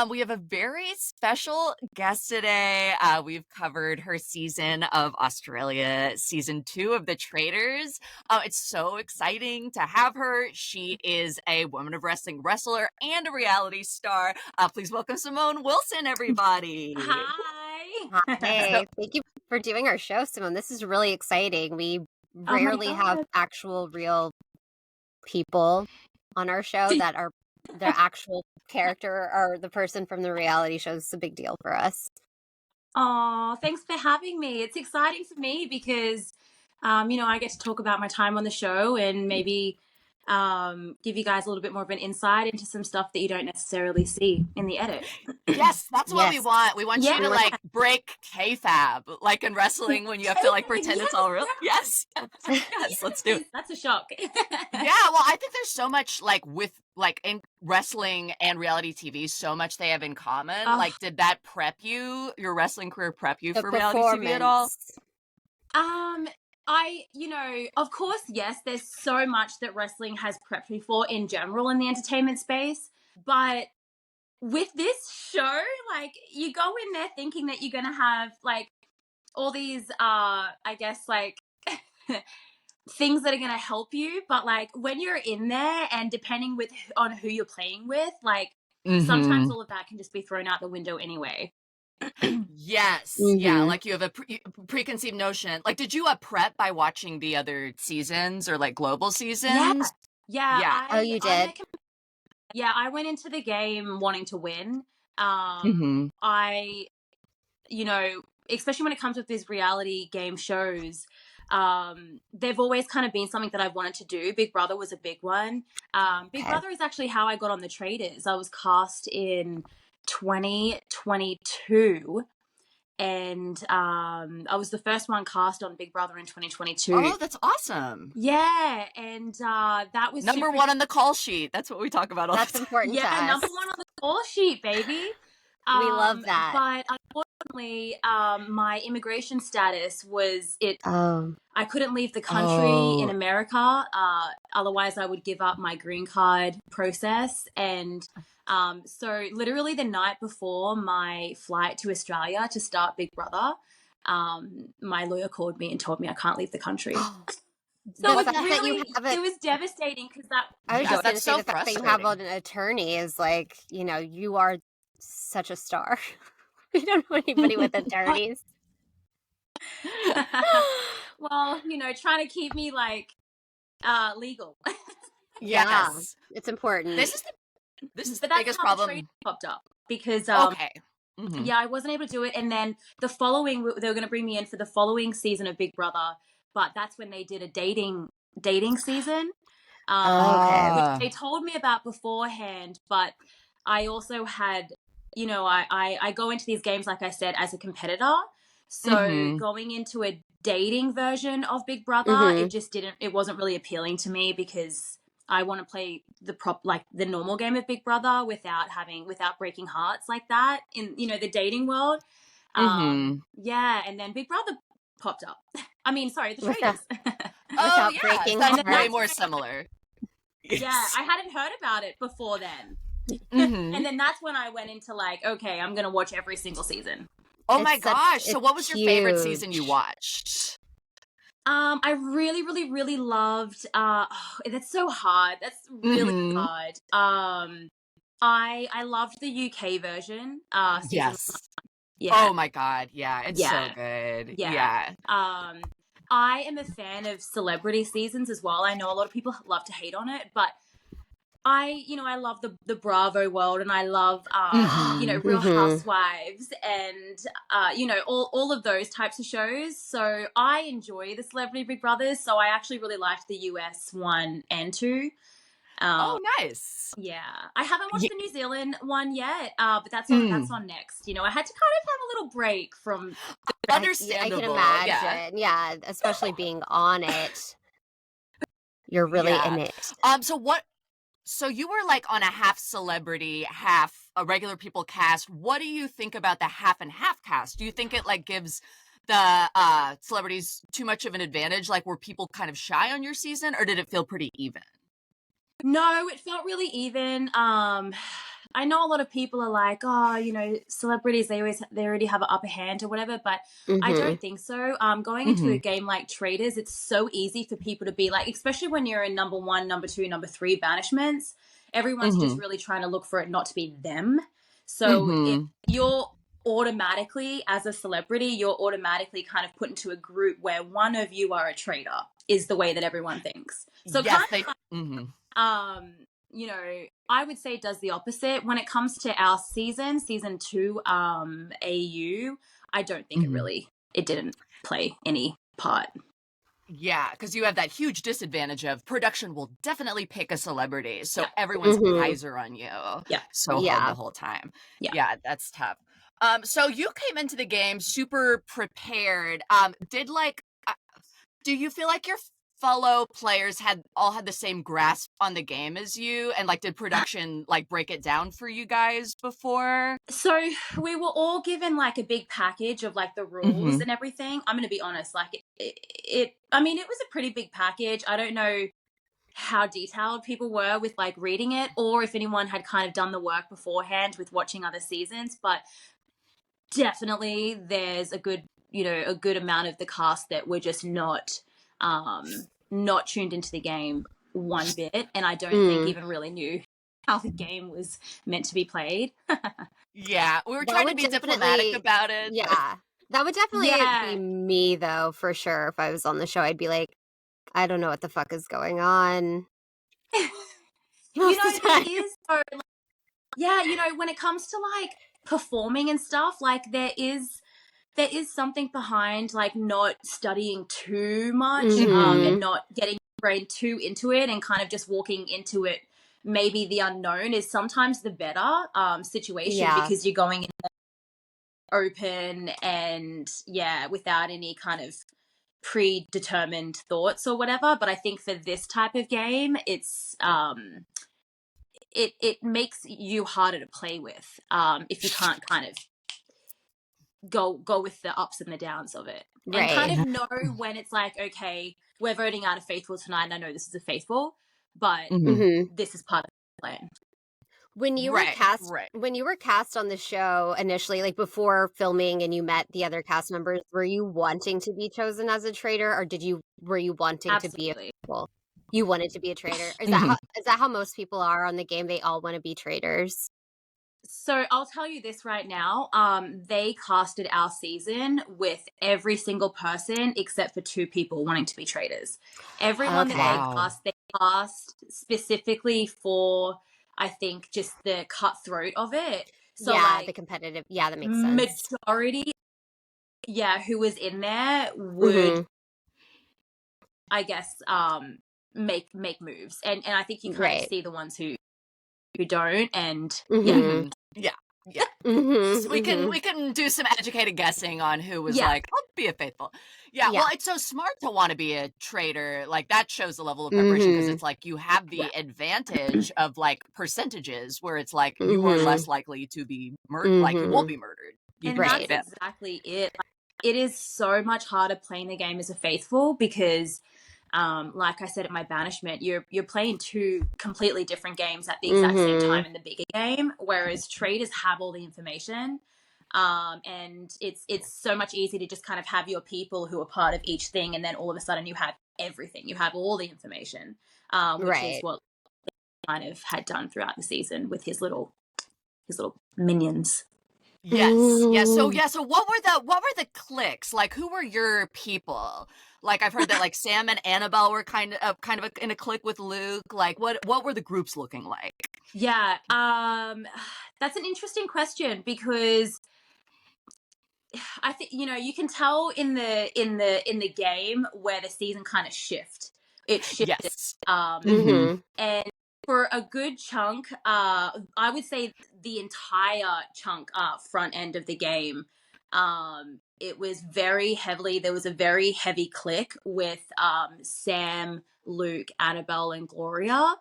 We have a very special guest today. We've covered her season of Australia, season 2 of the Traitors. It's so exciting to have her. She is a Women of Wrestling wrestler and a reality star. Please welcome Simone Wilson, everybody. Hi. Hey, thank you for doing our show, Simone. This is really exciting. We rarely have actual real people on our show that are the actual character or the person from the reality show. It's a big deal for us. Oh, thanks for having me. It's exciting for me because, I get to talk about my time on the show and maybe give you guys a little bit more of an insight into some stuff that you don't necessarily see in the edit. Yes, that's what we want. We want you to like break kayfabe, like in wrestling when you have to like pretend it's all real. Yes, let's do it. That's a shock. Yeah, well, I think there's so much like with like in wrestling and reality TV, so much they have in common. Like, did that prep you, your wrestling career prep you for reality TV at all? Of course, yes, there's so much that wrestling has prepped me for in general in the entertainment space. But with this show, like, you go in there thinking that you're going to have, like, all these, things that are going to help you. But, like, when you're in there and depending on who you're playing with, like, sometimes all of that can just be thrown out the window anyway. Yes. Yeah, like you have a preconceived notion. Like, did you prep by watching the other seasons or like global seasons? Yeah. You did? I went into the game wanting to win. Especially when it comes with these reality game shows, they've always kind of been something that I've wanted to do. Big Brother was a big one. Big Brother is actually how I got on the Traitors. I was cast in 2022 and I was the first one cast on Big Brother in 2022. Oh, that's awesome. Yeah, and that was number one on the call sheet. That's what we talk about all the time. That's important to us. Yeah, number one on the call sheet, baby. We love that. But unfortunately, my immigration status was I couldn't leave the country in America. Otherwise, I would give up my green card process. And so literally the night before my flight to Australia to start Big Brother, my lawyer called me and told me I can't leave the country. So it was devastating because I was just going to say the fact that you have an attorney is like, you are such a star. We don't know anybody with attorneys. Well, trying to keep me like legal. Yes, it's important. This is the biggest problem. Popped up because I wasn't able to do it, and then they were going to bring me in for the following season of Big Brother, but that's when they did a dating season. Which they told me about beforehand, but I also had, I go into these games, like I said, as a competitor. So going into a dating version of Big Brother, it wasn't really appealing to me because I want to play the normal game of Big Brother without breaking hearts like that in, the dating world. And then Big Brother popped up. I mean, sorry, the Traitors. That's way more similar. Yeah, I hadn't heard about it before then. And then that's when I went into like, okay, I'm going to watch every single season. Oh my gosh. So what was your favorite season you watched? I really, really, really loved, that's so hard. That's really hard. I loved the UK version. Yes. Yeah. Oh my God. Yeah. It's so good. Yeah. I am a fan of celebrity seasons as well. I know a lot of people love to hate on it, but I love the Bravo world, and I love, Real Housewives and, all of those types of shows. So I enjoy the Celebrity Big Brothers. So I actually really liked the US 1 and 2. Nice. Yeah. I haven't watched the New Zealand one yet, but that's on next. I had to kind of have a little break from. Understandable. I can imagine. Yeah, especially being on it. You're really in it. So you were like on a half celebrity, half a regular people cast. What do you think about the half and half cast? Do you think it like gives the celebrities too much of an advantage? Like, were people kind of shy on your season, or did it feel pretty even? No, it felt really even. I know a lot of people are like, oh, you know, celebrities, they already have an upper hand or whatever, but I don't think so. Going into a game like Traitors, it's so easy for people to be like, especially when you're in number 1, number 2, number 3 banishments, everyone's just really trying to look for it not to be them. So if you're automatically, as a celebrity, you're automatically kind of put into a group where one of you are a traitor, is the way that everyone thinks. So yes, you know, I would say it does the opposite. When it comes to our season 2, AU, I don't think it didn't play any part. Yeah, because you have that huge disadvantage of production will definitely pick a celebrity, so everyone's eyes are on you. Yeah. So hard the whole time. Yeah, that's tough. So you came into the game super prepared. Do you feel like your fellow players had the same grasp on the game as you, and like did production like break it down for you guys before? So we were all given like a big package of like the rules and everything. I'm gonna be honest, like it I mean, it was a pretty big package. I don't know how detailed people were with like reading it, or if anyone had kind of done the work beforehand with watching other seasons, but definitely there's a good amount of the cast that were just not tuned into the game one bit, and I don't think even really knew how the game was meant to be played. Yeah, we were trying to be diplomatic about it. Yeah, that would definitely be me though, for sure. If I was on the show, I'd be like, I don't know what the fuck is going on. There is when it comes to like performing and stuff, like there is something behind like not studying too much and not getting your brain too into it, and kind of just walking into it. Maybe the unknown is sometimes the better situation, because you're going in open and without any kind of predetermined thoughts or whatever. But I think for this type of game, it's it makes you harder to play with if you can't kind of go with the ups and the downs of it, and kind of know when it's like, okay, we're voting out a faithful tonight, and I know this is a faithful, but this is part of the plan. When you were cast on the show initially, like before filming, and you met the other cast members, were you wanting to be chosen as a traitor, or were you wanting to be a faithful? You wanted to be a traitor. Is that how most people are on the game? They all want to be traitors. So I'll tell you this right now. They casted our season with every single person except for 2 people wanting to be traitors. Everyone that they cast specifically for, I think, just the cutthroat of it. So like, the competitive. Yeah, that makes sense. Majority, who was in there would, I guess, make moves, and I think you kind of see the ones who don't, and so we can do some educated guessing on who was like, I'll be a faithful. Well, it's so smart to want to be a traitor. Like that shows the level of preparation, because it's like you have the advantage of like percentages, where it's like you are less likely to be murdered, like you won't be murdered. And that's exactly it. Like, it is so much harder playing the game as a faithful, because like I said at my banishment, you're playing 2 completely different games at the exact same time in the bigger game, whereas traitors have all the information, and it's so much easier to just kind of have your people who are part of each thing, and then all of a sudden you have everything, you have all the information, which is what kind of had done throughout the season with his little minions. Yes. So what were the cliques? Like, who were your people? Like, I've heard that like Sam and Annabel were kind of in a clique with Luke. Like, what were the groups looking like? Yeah, that's an interesting question, because I think you can tell in the game where the season kind of shifted. And for a good chunk, I would say the entire chunk front end of the game, it was very heavily, there was a very heavy click with Sam, Luke, Annabelle, and Gloria.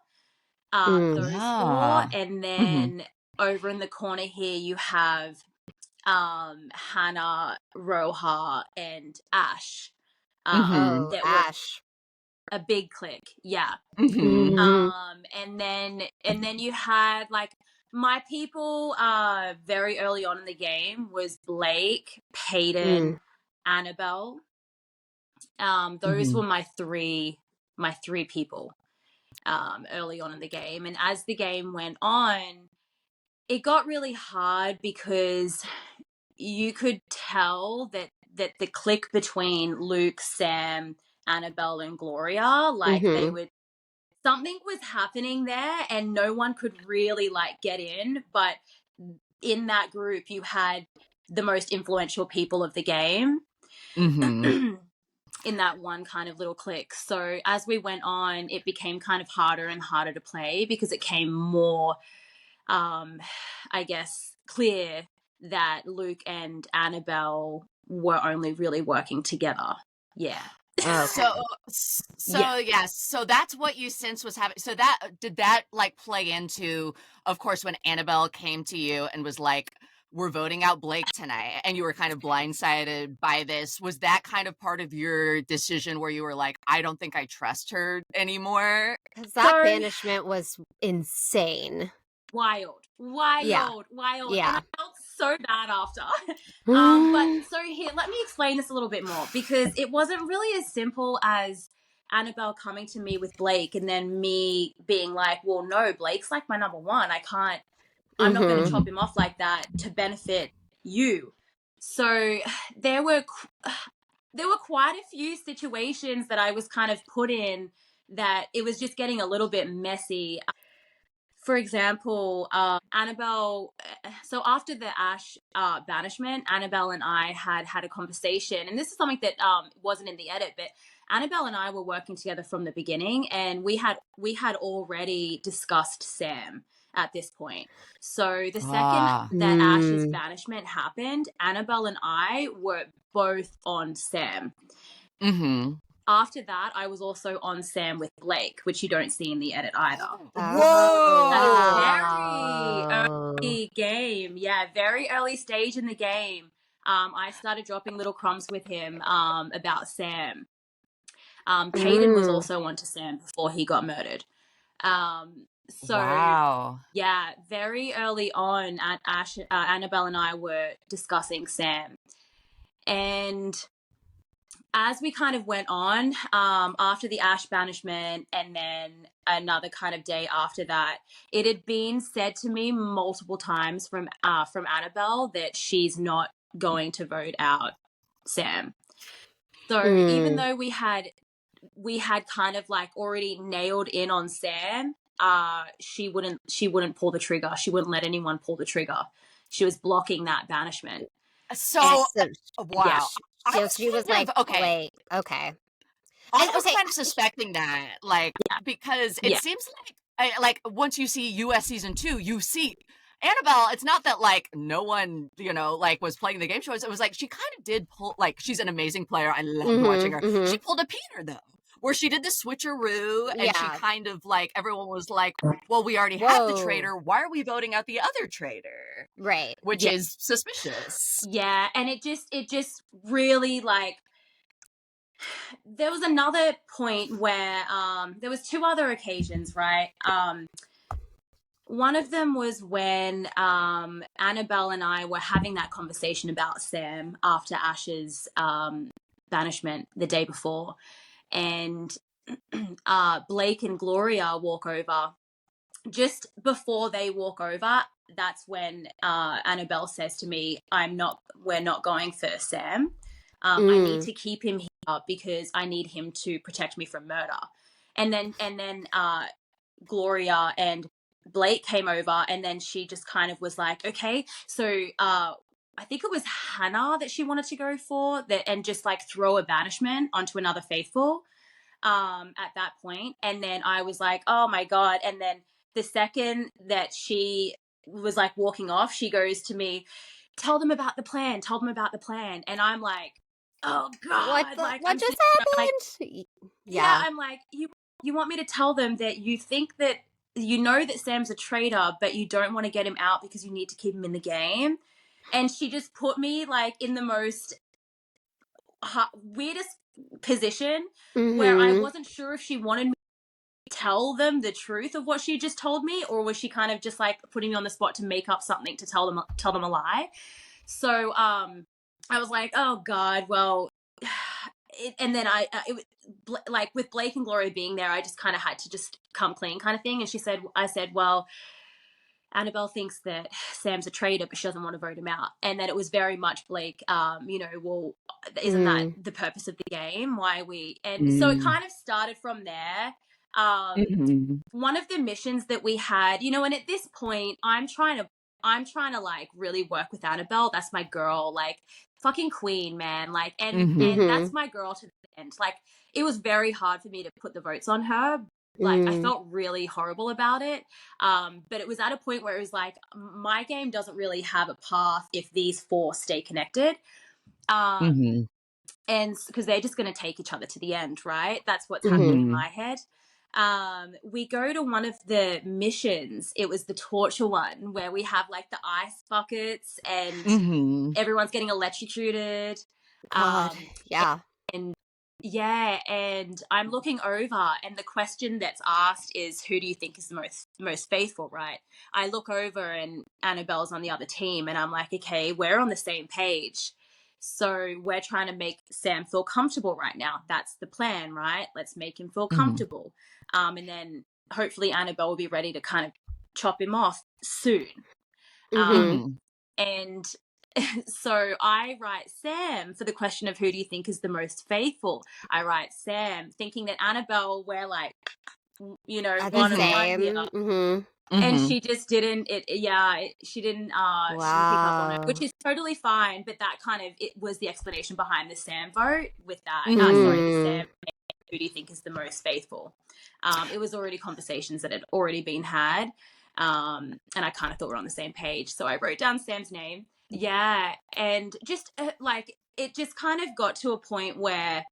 Those 4. And then over in the corner here, you have Hannah, Roha, and Ash. Ash. A big click, and then you had like My people very early on in the game was Blake, Peyton, Annabelle. Those were my three people early on in the game. And as the game went on, it got really hard because you could tell that the click between Luke, Sam, Annabelle, and Gloria, like they would, something was happening there and no one could really like get in. But in that group, you had the most influential people of the game. In that one kind of little click. So as we went on, it became kind of harder and harder to play because it came more, I guess, clear that Luke and Annabelle were only really working together. Yeah. Okay. So that's what you sense was happening. So that did that like play into, of course, when Annabelle came to you and was like, we're voting out Blake tonight, and you were kind of blindsided by this. Was that kind of part of your decision where you were like, I don't think I trust her anymore? Because that banishment was insane. Wild. Yeah. And I felt so bad after. But so here, let me explain this a little bit more, because it wasn't really as simple as Annabelle coming to me with Blake and then me being like, well, no, Blake's like my number one. I'm not going to chop him off like that to benefit you. So there were quite a few situations that I was kind of put in that it was just getting a little bit messy. For example, Annabelle, so after the Ash banishment, Annabelle and I had a conversation, and this is something that wasn't in the edit, but Annabelle and I were working together from the beginning, and we had already discussed Sam at this point. So the second that Ash's banishment happened, Annabelle and I were both on Sam. After that, I was also on Sam with Blake, which you don't see in the edit either. Whoa! Very early game. Yeah, very early stage in the game. I started dropping little crumbs with him about Sam. Peyton was also onto Sam before he got murdered. Yeah, very early on, Annabelle and I were discussing Sam. And as we kind of went on, after the Ash banishment and then another kind of day after that, it had been said to me multiple times from Annabelle that she's not going to vote out Sam. So even though we had kind of like already nailed in on Sam, she wouldn't pull the trigger. She wouldn't let anyone pull the trigger. She was blocking that banishment. So wow. So she was like, wait, okay. I was kind of suspecting that, like, because it seems like once you see US season 2, you see Annabelle. It's not that like no one, like was playing the game shows. It was like she kind of did pull. Like, she's an amazing player. I loved watching her. She pulled a Peter though, where she did the switcheroo, and she kind of like, everyone was like, well, we already have the traitor. Why are we voting out the other traitor? Right. Which is suspicious. Yeah, and it just really like. There was another point where there was two other occasions, right? One of them was when Annabelle and I were having that conversation about Sam after Ash's banishment the day before, and Blake and Gloria walk over. Just before they walk over, that's when Annabelle says to me, we're not going for Sam. I need to keep him here because I need him to protect me from murder. And then Gloria and Blake came over, and then she just kind of was like, okay, so I think it was Hannah that she wanted to go for that, and just like throw a banishment onto another faithful at that point. And then I was like, oh my God. And then the second that she was like walking off, she goes to me, tell them about the plan. And I'm like, oh God. What just happened? Like, yeah, I'm like, you want me to tell them that you think that you know that Sam's a traitor, but you don't want to get him out because you need to keep him in the game. And she just put me like in the most weirdest position where I wasn't sure if she wanted me to tell them the truth of what she just told me, or was she kind of just like putting me on the spot to make up something to tell them a lie? So I was like, oh God, well, and then like with Blake and Gloria being there, I just kind of had to just come clean kind of thing. And I said, well, Annabelle thinks that Sam's a traitor, but she doesn't want to vote him out. And then it was very much Blake, well, isn't that the purpose of the game? Why we? And so it kind of started from there. One of the missions that we had, and at this point, I'm trying to like really work with Annabelle. That's my girl, like fucking queen, man. Like, and that's my girl to the end. Like, it was very hard for me to put the votes on her. Like, I felt really horrible about it. But it was at a point where it was like, my game doesn't really have a path if these four stay connected. And because they're just going to take each other to the end, right? That's what's happening in my head. We go to one of the missions. It was the torture one where we have like the ice buckets and everyone's getting electrocuted. God, yeah. And I'm looking over, and the question that's asked is, who do you think is the most faithful, right? I look over, and Annabelle's on the other team, and I'm like, okay, we're on the same page. So we're trying to make Sam feel comfortable right now. That's the plan, right? Let's make him feel comfortable. And then hopefully Annabelle will be ready to kind of chop him off soon. And so I write Sam for the question of who do you think is the most faithful. I write Sam thinking that Annabelle, we're like, one and one here. And she just didn't. She didn't. Wow. She didn't pick up on it, which is totally fine. But that kind of it was the explanation behind the Sam vote. With that, the Sam. Who do you think is the most faithful? It was already conversations that had already been had, and I kind of thought we're on the same page. So I wrote down Sam's name. Yeah, and just like it just kind of got to a point where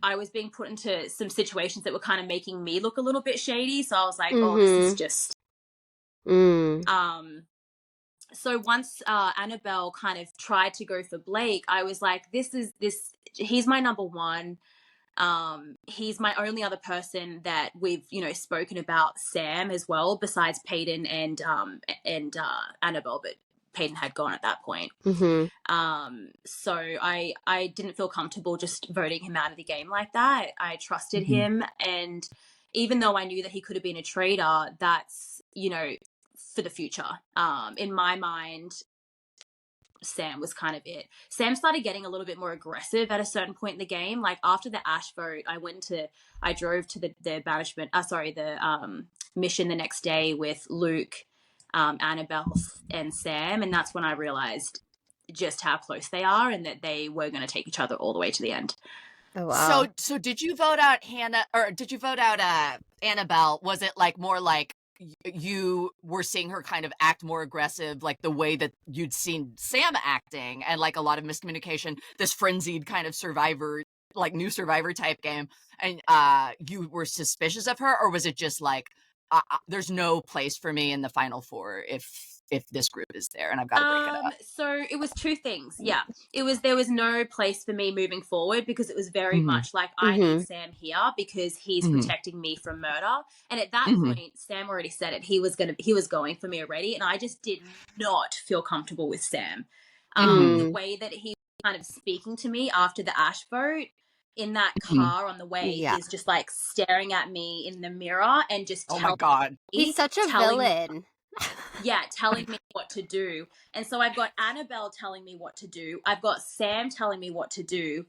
I was being put into some situations that were kind of making me look a little bit shady. So I was like, oh, this is just. So once Annabelle kind of tried to go for Blake, I was like, he's my number one. He's my only other person that we've, spoken about Sam as well, besides Peyton and Annabelle, but Peyton had gone at that point. So I didn't feel comfortable just voting him out of the game like that. I trusted him, and even though I knew that he could have been a traitor, that's, for the future. In my mind, Sam was kind of it. Sam started getting a little bit more aggressive at a certain point in the game. Like after the Ash vote, I drove to the banishment, the mission the next day with Luke, Annabelle and Sam. And that's when I realized just how close they are and that they were going to take each other all the way to the end. Oh, wow. So did you vote out Hannah, or did you vote out Annabelle? Was it like more like you were seeing her kind of act more aggressive, like the way that you'd seen Sam acting, and like a lot of miscommunication, this frenzied kind of Survivor, like new Survivor type game, and you were suspicious of her? Or was it just like, there's no place for me in the final four if this group is there and I've got to break it up? So it was two things. Yeah. There was no place for me moving forward because it was very much like I need Sam here because he's protecting me from murder. And at that point, Sam already said it. He was going for me already. And I just did not feel comfortable with Sam. The way that he was kind of speaking to me after the Ash vote in that car on the way is just like staring at me in the mirror and just oh my God. He's such a villain. Telling me what to do. And so I've got Annabelle telling me what to do. I've got Sam telling me what to do.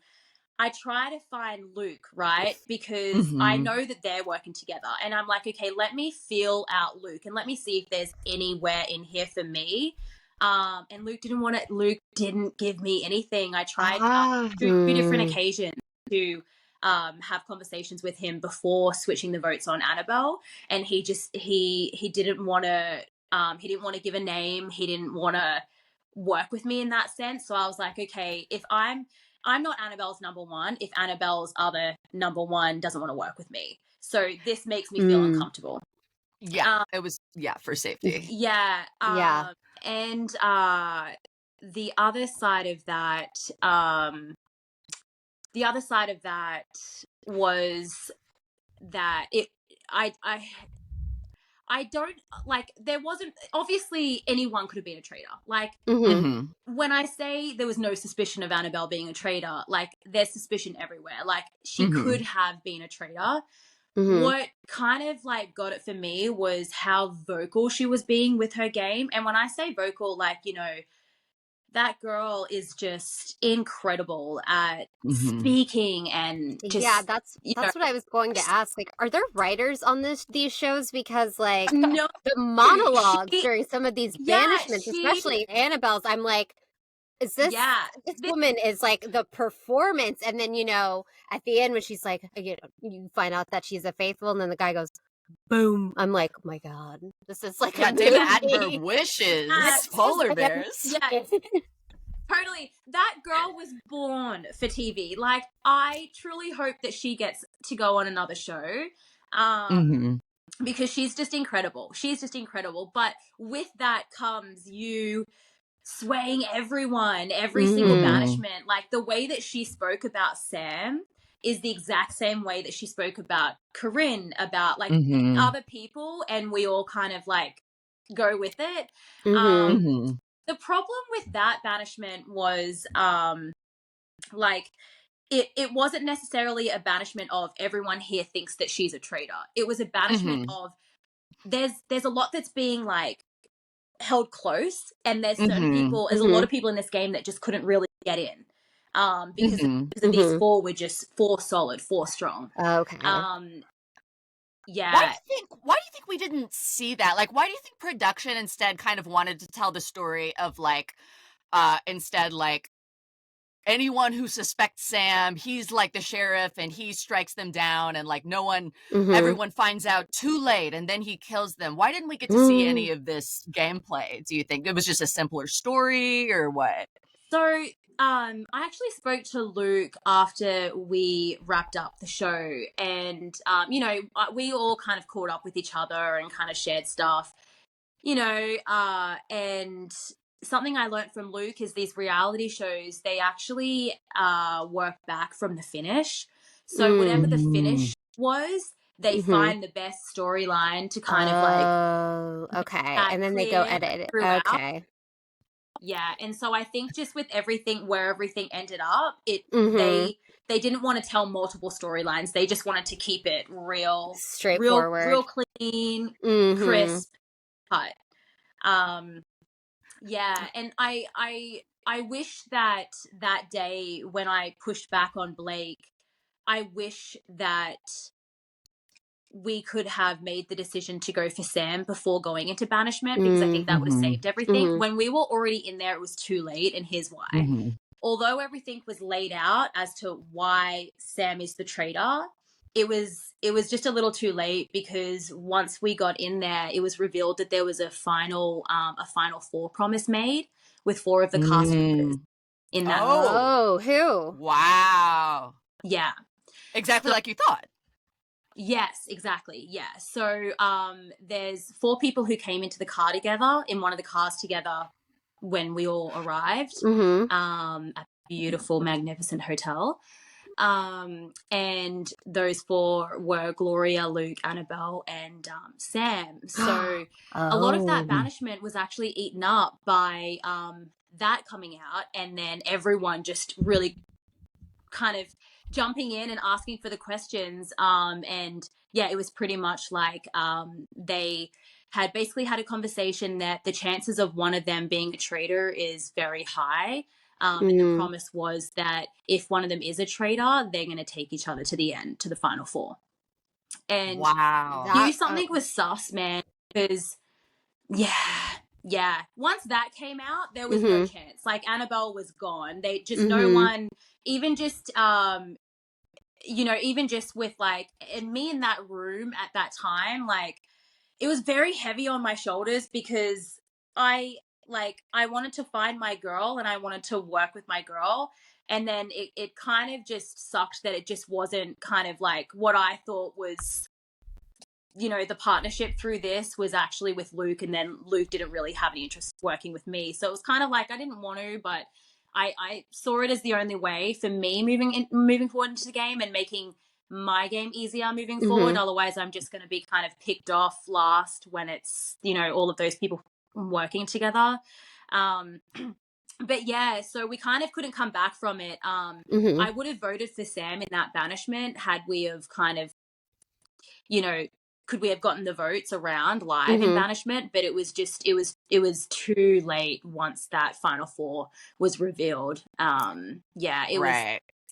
I try to find Luke, right? Because I know that they're working together. And I'm like, okay, let me feel out Luke and let me see if there's anywhere in here for me. And Luke didn't give me anything. I tried two different occasions to have conversations with him before switching the votes on Annabelle. And he didn't want to he didn't want to give a name. He didn't want to work with me in that sense. So I was like, okay, if I'm not Annabelle's number one, if Annabelle's other number one doesn't want to work with me. So this makes me feel uncomfortable. Yeah, it was, for safety. Yeah. And the other side of that was that I don't like, there wasn't, obviously anyone could have been a traitor. Like, when I say there was no suspicion of Annabelle being a traitor, like, there's suspicion everywhere. Like, she could have been a traitor. What kind of like got it for me was how vocal she was being with her game. And when I say vocal, like, you know, that girl is just incredible at speaking and just, yeah, that's what I was going to ask. Like, are there writers on these shows? Because like no, the monologues during some of these banishments, especially Annabelle's, I'm like, is this woman is like the performance, and then, you know, at the end when she's like, you know, you find out that she's a faithful, and then the guy goes boom. I'm like, oh my god, this is like David Attenborough wishes polar bears. Yeah. Totally. That girl was born for TV. Like, I truly hope that she gets to go on another show. Because she's just incredible. She's just incredible. But with that comes you swaying everyone, every single banishment. Like, the way that she spoke about Sam is the exact same way that she spoke about Corinne, about like other people, and we all kind of like go with it. The problem with that banishment was like it wasn't necessarily a banishment of everyone here thinks that she's a traitor. It was a banishment of there's a lot that's being like held close, and there's certain people, there's a lot of people in this game that just couldn't really get in because these four were just four solid, four strong. Okay. Yeah. Why do you think we didn't see that? Like, why do you think production instead kind of wanted to tell the story of like instead like anyone who suspects Sam, he's like the sheriff and he strikes them down, and like no one, everyone finds out too late and then he kills them. Why didn't we get to see any of this gameplay? Do you think it was just a simpler story or what? So I actually spoke to Luke after we wrapped up the show, and you know, we all kind of caught up with each other and kind of shared stuff, you know, and something I learned from Luke is these reality shows, they actually work back from the finish. So whatever the finish was, they find the best storyline to kind of like and then they go edit it. Okay. Yeah, and so I think just with everything, where everything ended up, they didn't want to tell multiple storylines. They just wanted to keep it real, straightforward, real clean, crisp, cut. Yeah, and I wish that day when I pushed back on Blake, I wish that we could have made the decision to go for Sam before going into banishment, because I think that would have saved everything. When we were already in there, it was too late, and here's why. Although everything was laid out as to why Sam is the traitor, it was just a little too late, because once we got in there, it was revealed that there was a final four promise made with four of the cast members in that. Oh, who? Wow. Yeah. Exactly like you thought. Yes, exactly. Yeah. So there's four people who came into the car together, in one of the cars together when we all arrived at a beautiful, magnificent hotel. And those four were Gloria, Luke, Annabelle, and Sam. So a lot of that banishment was actually eaten up by that coming out, and then everyone just really kind of jumping in and asking for the questions. And yeah, it was pretty much like they had basically had a conversation that the chances of one of them being a traitor is very high. And the promise was that if one of them is a traitor, they're going to take each other to the end, to the final four. And knew something was sus, man, because yeah. Once that came out, there was no chance. Like, Annabelle was gone. They just no one, even just you know, even just with like, and me in that room at that time, like, it was very heavy on my shoulders, because I wanted to find my girl and I wanted to work with my girl. And then it kind of just sucked that it just wasn't kind of like what I thought was, you know, the partnership through this was actually with Luke, and then Luke didn't really have any interest working with me. So it was kind of like I didn't want to, but I saw it as the only way for me moving forward into the game and making my game easier moving forward. Otherwise, I'm just going to be kind of picked off last when it's, you know, all of those people working together. But yeah, so we kind of couldn't come back from it. I would have voted for Sam in that banishment had we have kind of, you know, could we have gotten the votes around live in banishment? But it was just, it was too late once that final four was revealed.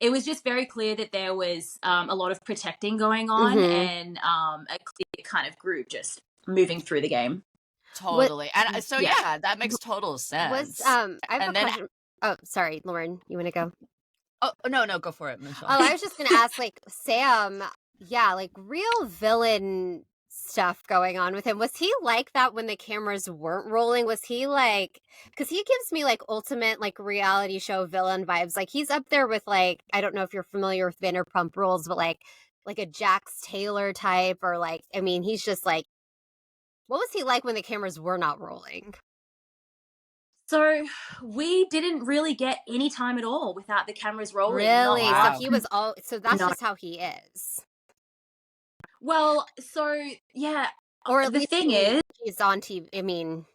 It was just very clear that there was a lot of protecting going on and a clear kind of group just moving through the game. Totally. And so, yeah, that makes total sense. I have a question. Oh, sorry, Lauren, you want to go? Oh, no, go for it, Michele. Oh, I was just going to ask, like, Sam, like real villain stuff going on with him. Was he like that when the cameras weren't rolling? Was he like, because he gives me like ultimate like reality show villain vibes. Like he's up there with like, I don't know if you're familiar with Vanderpump Rules, but like a Jax Taylor type, or like, I mean, he's just like, what was he like when the cameras were not rolling? So we didn't really get any time at all without the cameras rolling. Really? Wow. So he was so that's just how he is. Well, so yeah. Or at the least thing is, he's on TV. I mean,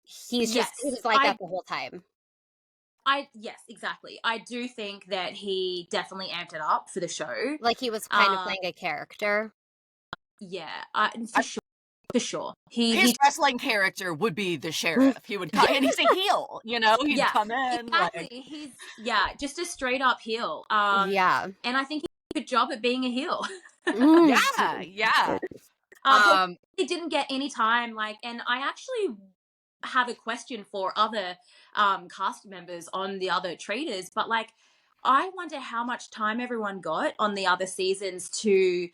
he was like that the whole time. Yes, exactly. I do think that he definitely amped it up for the show. Like he was kind of playing a character. Yeah, for sure. His wrestling character would be the sheriff. He would come, and he's a heel, you know? He'd come in. Exactly. He's just a straight up heel. And I think he did a good job at being a heel. Yeah. He didn't get any time, and I actually have a question for other cast members on the other Traitors, but I wonder how much time everyone got on the other seasons to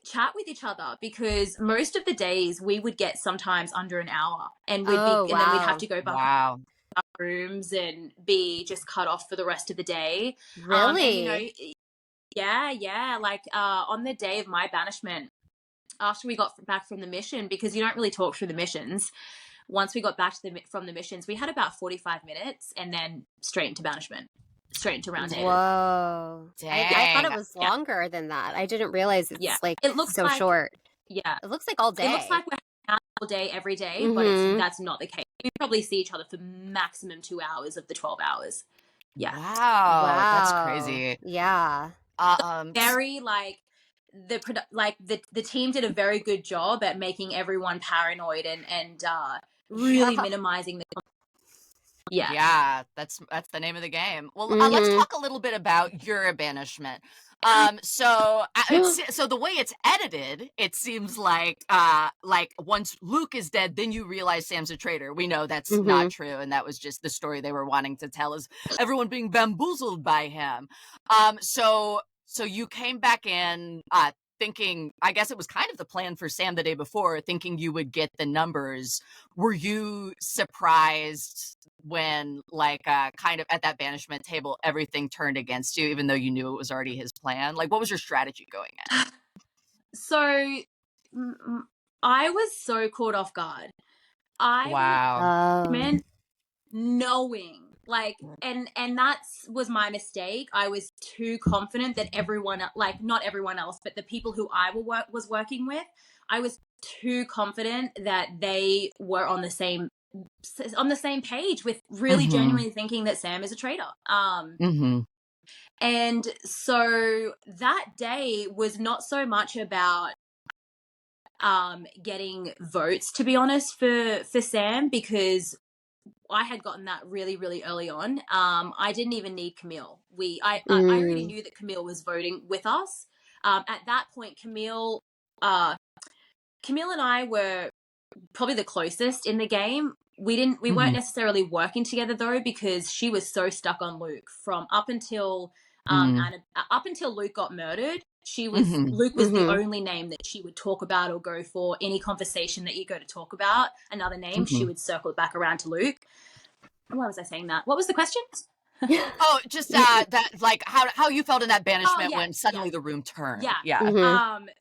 chat with each other, because most of the days we would get sometimes under an hour, and then we'd have to go back to our rooms and be just cut off for the rest of the day. Really? On the day of my banishment, after we got back from the mission, because you don't really talk through the missions, once we got back from the missions, we had about 45 minutes and then straight into banishment, straight into round 10. Whoa. I thought it was longer than that. I didn't realize it looks so short. Yeah. It looks like all day. It looks like we're out all day, every day, but that's not the case. We probably see each other for maximum 2 hours of the 12 hours. Yeah. Wow. That's crazy. Yeah. Very the team did a very good job at making everyone paranoid and really minimizing the that's the name of the game. Well, let's talk a little bit about your banishment. So the way it's edited, it seems like once Luke is dead, then you realize Sam's a traitor. We know that's not true, and that was just the story they were wanting to tell, is everyone being bamboozled by him. So you came back in thinking, I guess it was kind of the plan for Sam the day before, thinking you would get the numbers. Were you surprised when kind of at that banishment table everything turned against you, even though you knew it was already his plan? What was your strategy going in? So I was so caught off guard. Man, knowing and that was my mistake. I was too confident that everyone, not everyone else, but the people who I was working with, I was too confident that they were on the same page with really genuinely thinking that Sam is a traitor. And so that day was not so much about getting votes, to be honest, for Sam, because I had gotten that really, really early on. I didn't even need Camille. I already knew that Camille was voting with us. At that point, Camille and I were probably the closest in the game. We weren't necessarily working together though, because she was so stuck on Luke from up until Luke got murdered. Luke was the only name that she would talk about or go for. Any conversation that you go to talk about another name, she would circle it back around to Luke. Why was I saying that? What was the question? Just how you felt in that banishment when suddenly the room turned.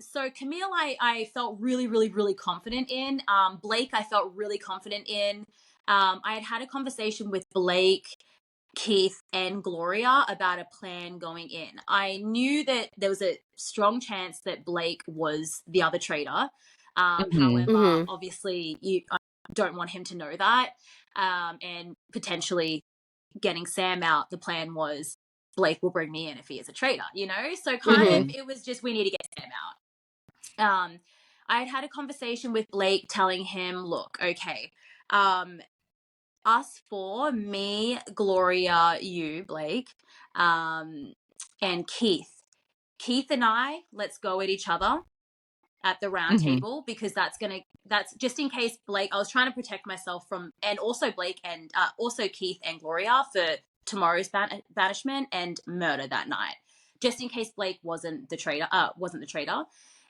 So Camille, I felt really, really, really confident in. Blake, I felt really confident in. I had a conversation with Blake Keith and Gloria about a plan going in. I knew that there was a strong chance that Blake was the other traitor. However, obviously, I don't want him to know that. And potentially getting Sam out, the plan was Blake will bring me in if he is a traitor, you know? So kind of, it was just, we need to get Sam out. I had a conversation with Blake telling him, look, okay, us four, me, Gloria, you, Blake, and Keith. Keith and I, let's go at each other at the round table, because that's just in case Blake, I was trying to protect myself from, and also Blake and also Keith and Gloria for tomorrow's banishment and murder that night, just in case Blake wasn't the traitor.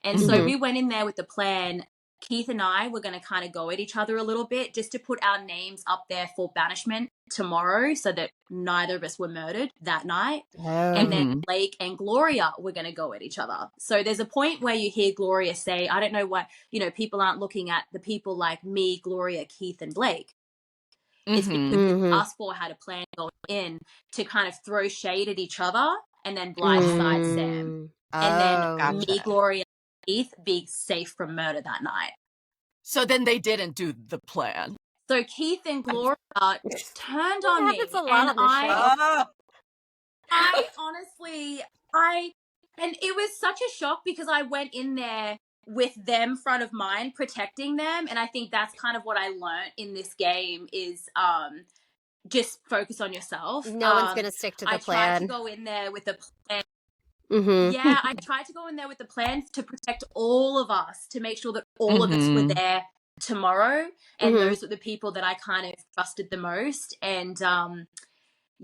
And so we went in there with the plan. Keith and I were going to kind of go at each other a little bit, just to put our names up there for banishment tomorrow, so that neither of us were murdered that night. And then Blake and Gloria were going to go at each other. So there's a point where you hear Gloria say, I don't know why, people aren't looking at the people like me, Gloria, Keith, and Blake. It's because us four had a plan going in to kind of throw shade at each other and then blindside Sam. And then me, Gloria, Keith be safe from murder that night. So then they didn't do the plan. So Keith and Gloria turned on me, a lot and on I honestly, and it was such a shock, because I went in there with them front of mind, protecting them, and I think that's kind of what I learned in this game is just focus on yourself. No one's gonna stick to the plan. I tried to go in there with a plan. Yeah, I tried to go in there with the plan to protect all of us, to make sure that all of us were there tomorrow, and those were the people that I kind of trusted the most. And so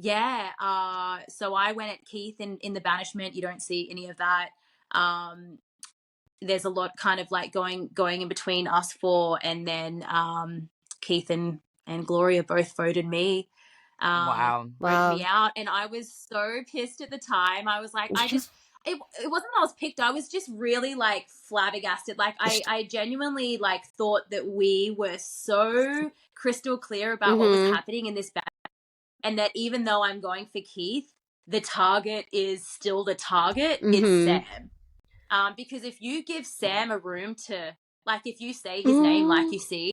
I went at Keith in the banishment. You don't see any of that. There's a lot kind of like going in between us four, and then Keith and Gloria both voted me. Wrote me out, and I was so pissed at the time. I was like, it wasn't that I was picked. I was just really like flabbergasted. Like I genuinely like thought that we were so crystal clear about what was happening in this battle, and that even though I'm going for Keith, the target is still the target. It's Sam. Because if you give Sam a room to, like, if you say his name, like you see,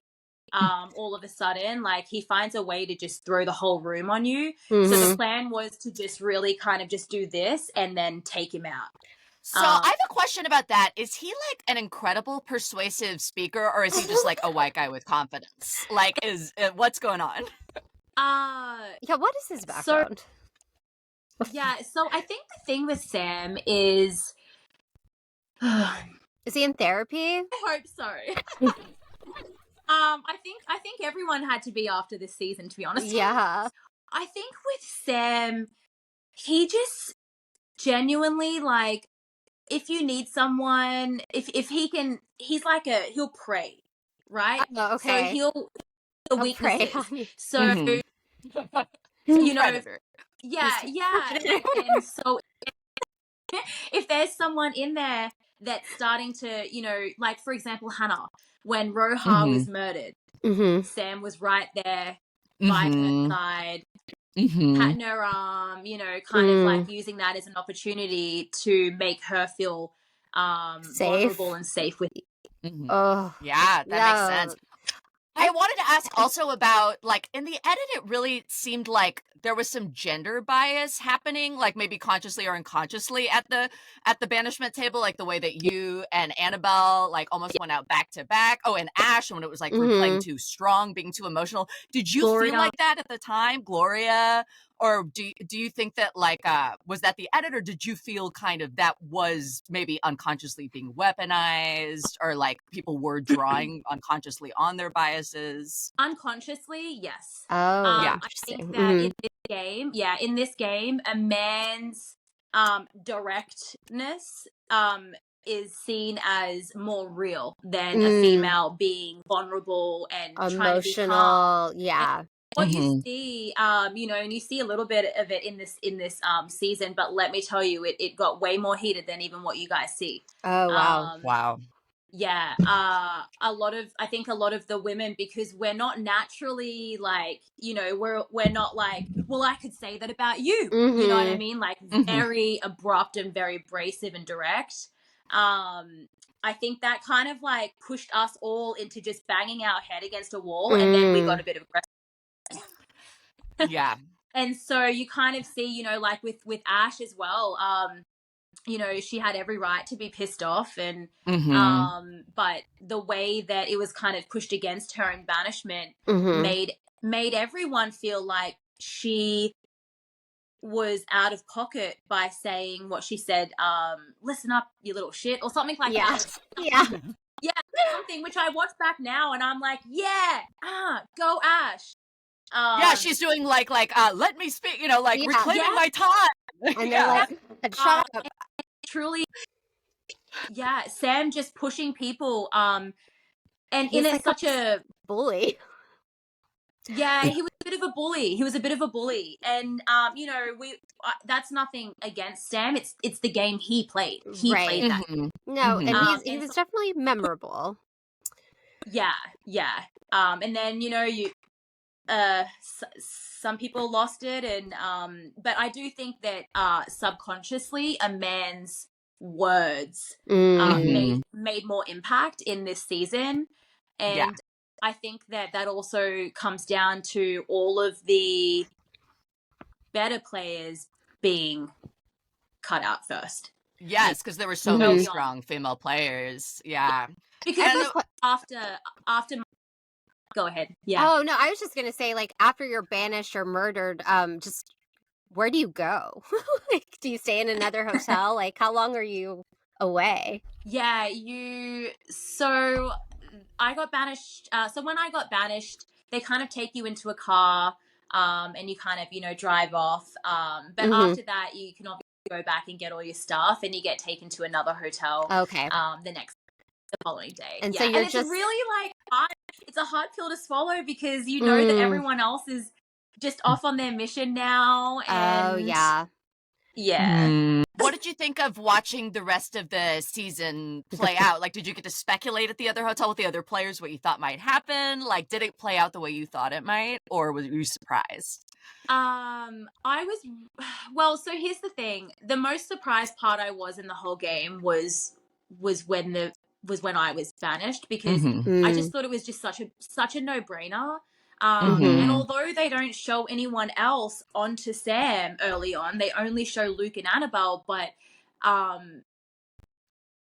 all of a sudden, like, he finds a way to just throw the whole room on you. So the plan was to just really kind of just do this and then take him out. So I have a question about that. Is he like an incredible persuasive speaker, or is he just like a white guy with confidence? Like, what's going on? What is his background? So I think the thing with Sam is... Is he in therapy? I hope so. I think everyone had to be after this season, to be honest. Yeah. I think with Sam, he just genuinely, like, if you need someone, if he can, he's like he'll pray, right? Oh, okay. So he'll weaknesses. Pray. So Predator. Yeah. And so if there's someone in there that's starting to, like, for example, Hannah, when Roha was murdered, Sam was right there by her side, patting her arm, kind of like using that as an opportunity to make her feel vulnerable and safe with you. Oh, yeah, that makes sense. I wanted to ask also about, like, in the edit, it really seemed like there was some gender bias happening, like maybe consciously or unconsciously at the banishment table, like the way that you and Annabelle like almost went out back to back. Oh, and Ash, when it was like we're playing too strong, being too emotional. Did you feel like that at the time, Gloria? Or do you think that, like, was that the edit, or did you feel kind of that was maybe unconsciously being weaponized, or like people were drawing unconsciously on their biases? Unconsciously, yes. Yeah. I think that in this game, a man's directness is seen as more real than a female being vulnerable and emotional. Trying to be calm. Yeah. What you see, and you see a little bit of it in this season, but let me tell you, it got way more heated than even what you guys see. Oh, wow. Wow. Yeah, I think a lot of the women, because we're not naturally like, you know, we're not like, well, I could say that about you. You know what I mean? Like very abrupt and very abrasive and direct. I think that kind of like pushed us all into just banging our head against a wall, and then we got a bit of aggressive. Yeah. And so you kind of see, you know, like with Ash as well. You know, she had every right to be pissed off, and but the way that it was kind of pushed against her in banishment made everyone feel like she was out of pocket by saying what she said, listen up, you little shit, or something like that. Yeah. Yeah, something which I watch back now and I'm like, yeah, go Ash. Yeah, she's doing like let me speak, you know, like reclaiming my time. And they're like, shut up. Truly, yeah, Sam just pushing people, and he's in such a bully. Yeah, he was a bit of a bully. And you know, that's nothing against Sam. It's the game he played. He played that. No, and he was definitely memorable. Yeah. And then, you know, some people lost it, and but I do think that subconsciously a man's words made more impact in this season, and I think that also comes down to all of the better players being cut out first. Yes, because there were so many strong female players. Yeah, because after go ahead. Yeah. Oh no, I was just gonna say, like, after you're banished or murdered, just where do you go? Like, do you stay in another hotel? Like, how long are you away? Yeah, so I got banished. So when I got banished, they kind of take you into a car, and you kind of, you know, drive off. But after that, you can obviously go back and get all your stuff, and you get taken to another hotel. Okay. The following day. And so you're it's really like hard. It's a hard pill to swallow, because you know that everyone else is just off on their mission now. And what did you think of watching the rest of the season play out? Like, did you get to speculate at the other hotel with the other players what you thought might happen? Like, did it play out the way you thought it might, or were you surprised? So here's the thing. The most surprised part I was in the whole game was when I was banished, because I just thought it was just such a no-brainer. And although they don't show anyone else onto Sam early on, they only show Luke and Annabelle, but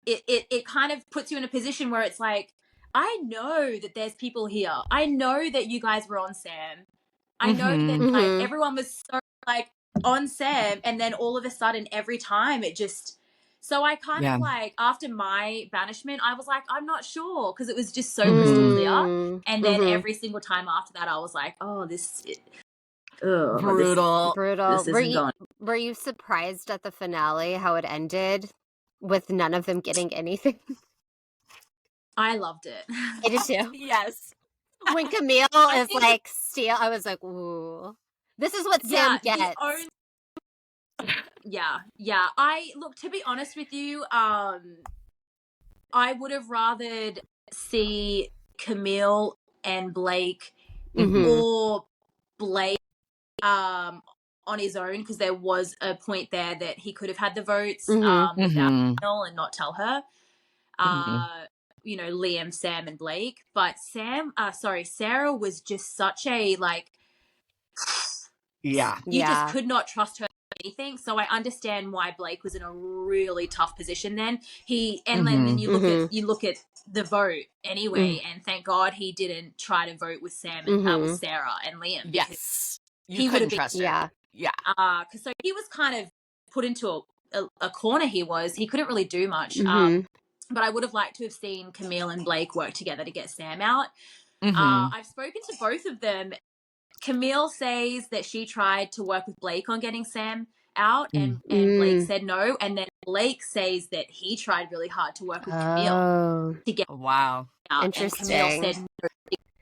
it kind of puts you in a position where it's like, I know that there's people here. I know that you guys were on Sam. I know that like everyone was so like on Sam, and then all of a sudden every time it just... So I kind of like, after my banishment, I was like, I'm not sure, because it was just so crystal clear. And then every single time after that, I was like, oh, brutal. This were you surprised at the finale, how it ended with none of them getting anything? I loved it. I did too. Yes. When Camille is like steal, I was like, ooh, this is what Sam gets. Yeah. To be honest with you, I would have rathered see Camille and Blake, or Blake on his own, because there was a point there that he could have had the votes without Camille and not tell her. You know, Liam, Sam, and Blake. But Sarah was just such a like... You just could not trust her anything. So I understand why Blake was in a really tough position then. Then you look at the vote anyway, and thank God he didn't try to vote with Sam and with Sarah and Liam. Yes. He couldn't trust her. Yeah. Because so he was kind of put into a corner. He couldn't really do much. But I would have liked to have seen Camille and Blake work together to get Sam out. I've spoken to both of them. Camille says that she tried to work with Blake on getting Sam out, and Blake said no. And then Blake says that he tried really hard to work with Camille to get out. Interesting. And Camille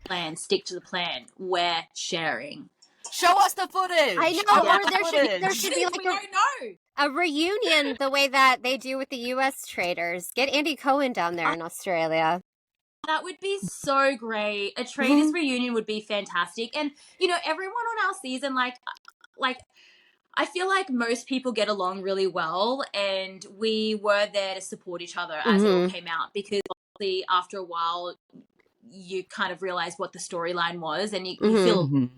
said, stick to the plan. We're sharing. Show us the footage. I know. Or there should be like we don't know. A reunion the way that they do with the U.S. Traitors. Get Andy Cohen down there in Australia. That would be so great. A Traitors reunion would be fantastic. And, everyone on our season, like, I feel like most people get along really well, and we were there to support each other as it all came out, because obviously after a while you kind of realize what the storyline was, and you feel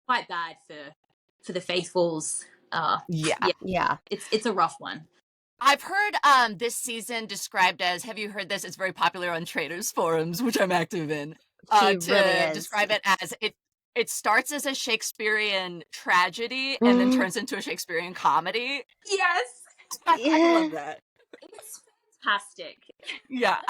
quite bad for the faithfuls. Yeah. It's a rough one. I've heard this season described as, have you heard this? It's very popular on Traitors forums, which I'm active in. She really is. Describe it as it starts as a Shakespearean tragedy and then turns into a Shakespearean comedy. Yes. I love that. It's fantastic. Yeah.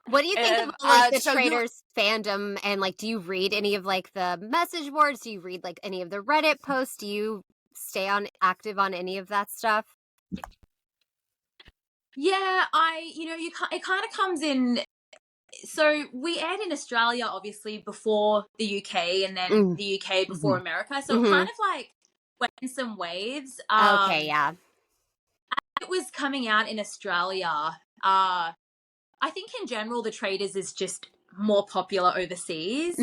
What do you think of like the Traitors fandom, and like do you read any of like the message boards? Do you read like any of the Reddit posts? Do you stay active on any of that stuff? Yeah, it kind of comes in. So we aired in Australia, obviously, before the UK, and then the UK before America. So it kind of like went in some waves. Okay, yeah. It was coming out in Australia. I think in general, the Traitors is just more popular overseas.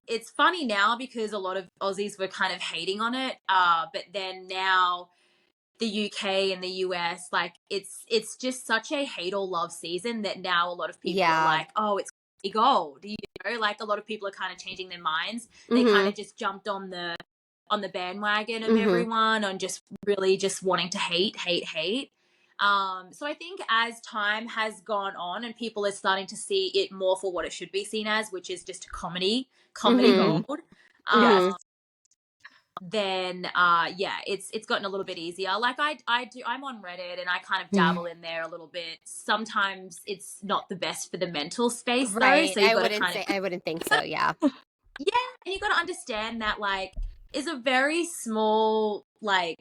It's funny now because a lot of Aussies were kind of hating on it. But then now the UK and the US, like it's just such a hate or love season that now a lot of people are like, oh, it's gold. Like a lot of people are kind of changing their minds. They kind of just jumped on the bandwagon of everyone on just really just wanting to hate. So I think as time has gone on and people are starting to see it more for what it should be seen as, which is just comedy gold. Then it's gotten a little bit easier. Like I'm on Reddit and I kind of dabble in there a little bit. Sometimes it's not the best for the mental space, right? Though, so I wouldn't think so. Yeah. Yeah, and you got to understand that like is a very small like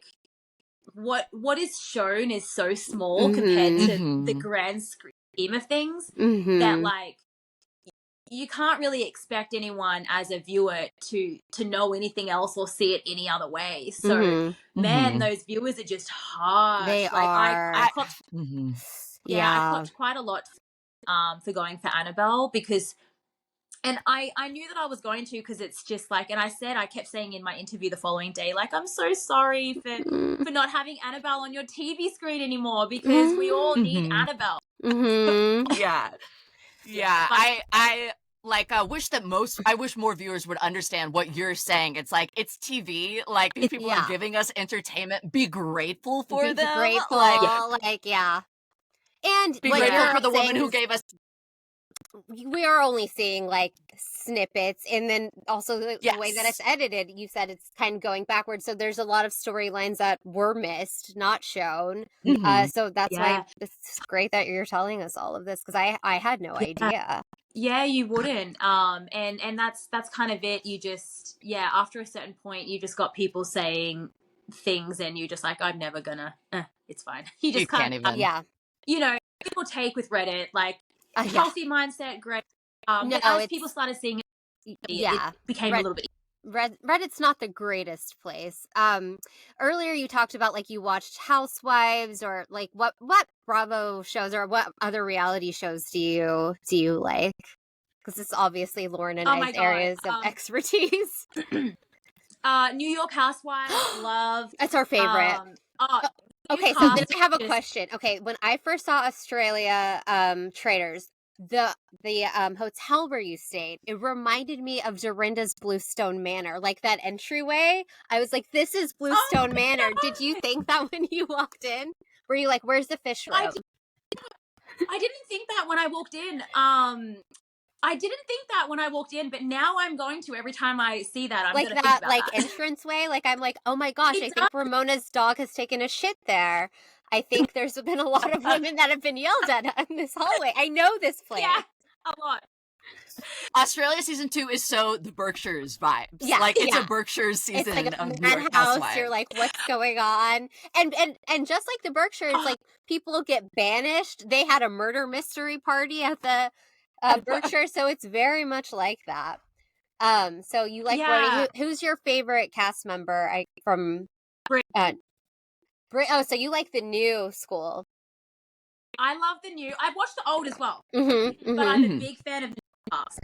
what is shown is so small compared to the grand scheme of things that like you can't really expect anyone as a viewer to know anything else or see it any other way. So man, those viewers are just harsh. They are. I copped, I copped quite a lot for going for Annabelle because, and I knew that I was going to because it's just like, and I kept saying in my interview the following day, like, I'm so sorry for not having Annabelle on your TV screen anymore because we all need Annabelle. Yeah. I wish more viewers would understand what you're saying. It's like, it's TV. Like, these people are giving us entertainment. Be grateful for them. Be grateful. And be grateful for the woman who gave us. We are only seeing like snippets, and then also the way that it's edited. You said it's kind of going backwards, so there's a lot of storylines that were missed, not shown. So that's why it's great that you're telling us all of this because I had no idea. Yeah, you wouldn't. And that's kind of it. You just after a certain point, you just got people saying things, and you just like, I'm never gonna. It's fine. You just can't even. People take with Reddit like. Healthy mindset, great. But as people started seeing it, it became a little bit. Reddit's not the greatest place. Earlier you talked about like you watched Housewives or like what Bravo shows or what other reality shows do you like? Because it's obviously Lauren and I's areas of expertise. New York Housewives, love. That's our favorite. Okay, so then I have a question. Okay, when I first saw Australia Traitors, the hotel where you stayed, it reminded me of Dorinda's Bluestone Manor, like that entryway. I was like, this is Bluestone Manor. Did you think that when you walked in? Were you like, where's the fish room? I didn't think that when I walked in. I didn't think that when I walked in, but now I'm going to every time I see that. I'm like gonna think about like that. entranceway. Like I'm like, oh my gosh, I think Ramona's dog has taken a shit there. I think there's been a lot of women that have been yelled at in this hallway. I know this place. Yeah, a lot. Australia season 2 is so the Berkshires vibes. Yeah, like it's a Berkshires season it's like a of New York Housewives. You're like, what's going on? And just like the Berkshires, like people get banished. They had a murder mystery party at the Berkshire, so it's very much like that. So you like Brody? Who's your favorite cast member from So you like the new school? I love the new. I've watched the old as well, Mm-hmm, but I'm a big fan of the new cast.